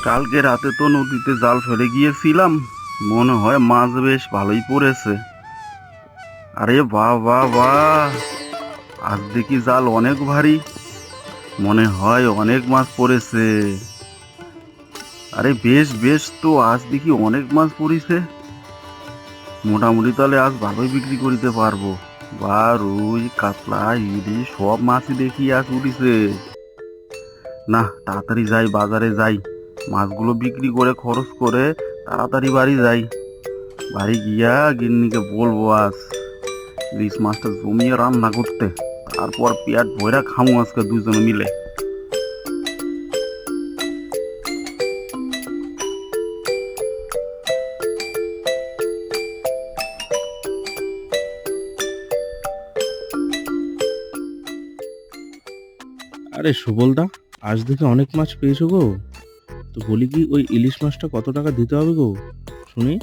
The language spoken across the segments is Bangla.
কালকে রাতে তো নদীতে জাল ফেলে গিয়েছিলাম, মনে হয় মাছ বেশ ভালোই পড়েছে। আরে বাহ বাহ বাহ, আজ দেখি জাল অনেক ভারী, মনে হয় অনেক মাছ পড়েছে। আরে বেশ বেশ, তো আজ দেখি অনেক মাছ পড়িছে, মোটামুটি তাহলে আজ ভালোই বিক্রি করিতে পারবো। বা রুই কাতলা ইলিশ সব মাছই দেখি আজ উঠিছে। না, তাড়াতাড়ি যাই, বাজারে যাই, মাছগুলো বিক্রি করে খরচ করে তাড়াতাড়ি বাড়ি যাই। বাড়ি গিয়া গিন্নিকে বলবো আজ ইলিশ মাছটা জমিয়ে রান্না করতে, তারপর পেট ভইরা খামু আজকে দুজনে মিলে। আরে সুবলদা, আজ দেখে অনেক মাছ পেয়েছো গো। তো বলি কি, ওই ইলিশ মাছটা কত টাকা দিতে হবে গো, শুনি।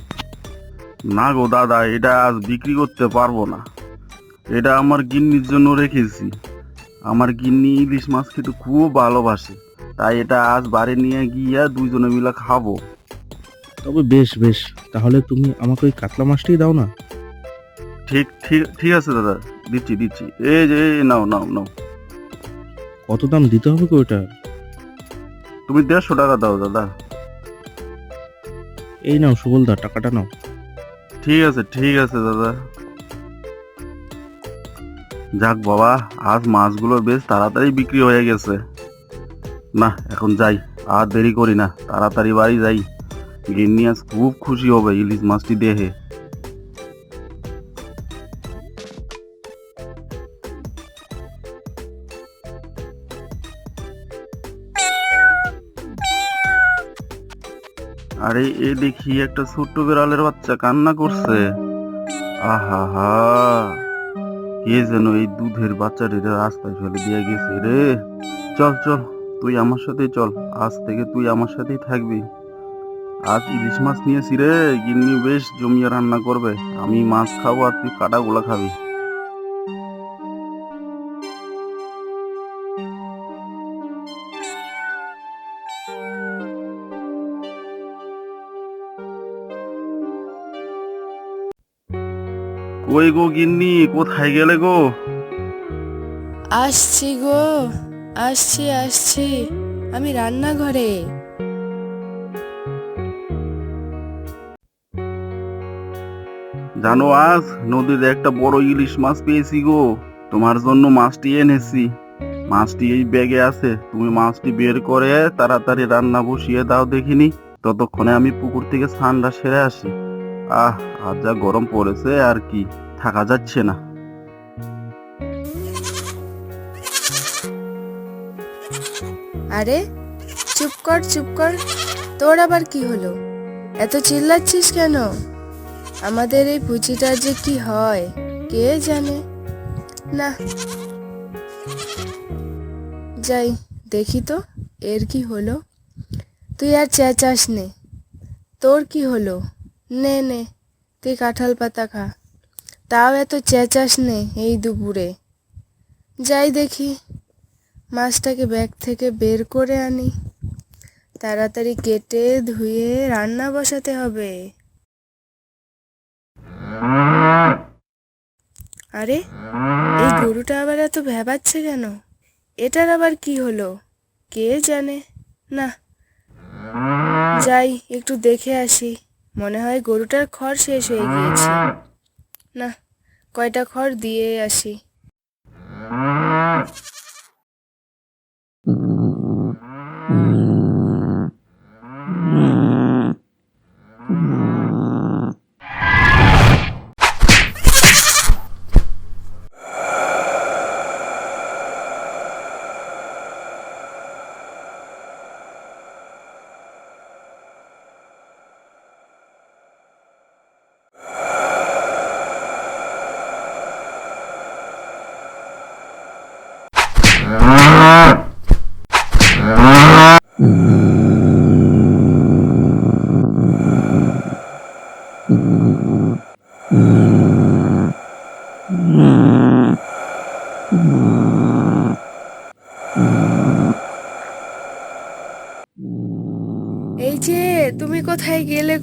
না গো দাদা, এটা আজ বিক্রি করতে পারবো না, এটা আমার গিন্নির জন্য রেখেছি। আমার গিন্নি ইলিশ মাছ খেতে খুব ভালোবাসে, তাই এটা আজ বাড়ি নিয়ে গিয়া দুইজনে মিলে খাবো। তবে বেশ বেশ, তাহলে তুমি আমাকে ওই কাতলা মাছটাই দাও না। ঠিক ঠিক ঠিক আছে দাদা, দিচ্ছি দিচ্ছি, এই যে এই নাও নাও নাও। কত দাম দিতে হবে গো ওটা? তুমি 150 টাকা দাও দাদা। এই নাও সুবলদা, টাকাটা নাও। ঠিক আছে দাদা। যাক বাবা, আজ মাছগুলো বেশ তাড়াতাড়ি বিক্রি হয়ে গেছে। না, এখন যাই, আর দেরি করি না, তাড়াতাড়ি বাড়ি যাই। গিন্নি আজ খুব খুশি হবে ইলিশ মাছটি দেখে। আরে এ দেখি একটা ছোট্ট বিড়ালের বাচ্চা কান্না করছে। আহা হা, কে যেন এই দুধের বাচ্চাটিকে রাস্তায় ফেলে দিয়ে গেছে রে। চল চল, তুই আমার সাথেই চল, আজ থেকে তুই আমার সাথেই থাকবি। আজ ইলিশ মাছ নিয়েছি রে, গিন্নি বেশ জমিয়ে রান্না করবে, আমি মাছ খাবো আর তুই কাটাগুলা খাবি। কই গো গিন্নি, কোথায় গেলে গো? আসছি গো, আসছি আসছি, আমি রান্নাঘরে। জানো, আজ নদীতে একটা বড় ইলিশ মাছ পেয়েছি গো, তোমার জন্য মাছটি এনেছি। মাছটি এই ব্যাগে আছে, তুমি মাছটি বের করে তাড়াতাড়ি রান্না বসিয়ে দাও দেখিনি, ততক্ষণে আমি পুকুর থেকে স্নানটা সেরে আসি। আহ, আজ যা গরম পড়েছে, আর কি থাকা যাচ্ছে না। আরে চুপ কর চুপ কর, তোর আবার কি হলো? এত চিল্লাচ্ছিস কেন? আমাদের এই পুচিটার যে কি হয় কে জানে। না, যাই দেখি তো এর কি হলো। তুই আর চেঁচাস নে, তোর কি হলো? নে নে, তুই কাঁঠাল পাতা খা, তাও এত চেঁচাস নে এই দুপুরে। যাই দেখি, মাছটাকে ব্যাগ থেকে বের করে আনি, তাড়াতাড়ি কেটে ধুয়ে রান্না বসাতে হবে। আরে এই গরুটা আবার এত ভ্যাবাচ্ছে কেন? এটার আবার কি হলো কে জানে। না, যাই একটু দেখে আসি, মনে হয় গরুটার খড় শেষ হয়ে গিয়েছে। না, কয়টা খড় দিয়ে আসি।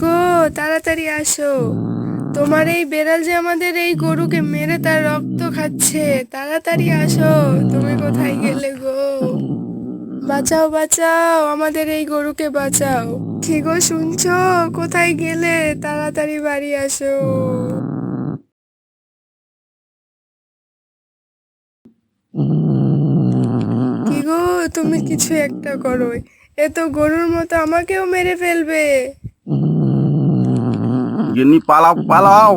গো, তাড়াতাড়ি আসো, তোমার এই বেড়াল যে আমাদের এই গরুকে মেরে তার রক্ত খাচ্ছে, তাড়াতাড়ি আসো। তুমি কোথায় গেলে গো? বাঁচাও বাঁচাও, আমাদের এই গরুকে বাঁচাও। কি গো, শুনছো? কোথায় গেলে? তাড়াতাড়ি বাড়ি আসো। কি গো, তুমি কিছু একটা করো, এ তো গরুর মতো আমাকেও মেরে ফেলবে। গিন্নি পালাও পালাও।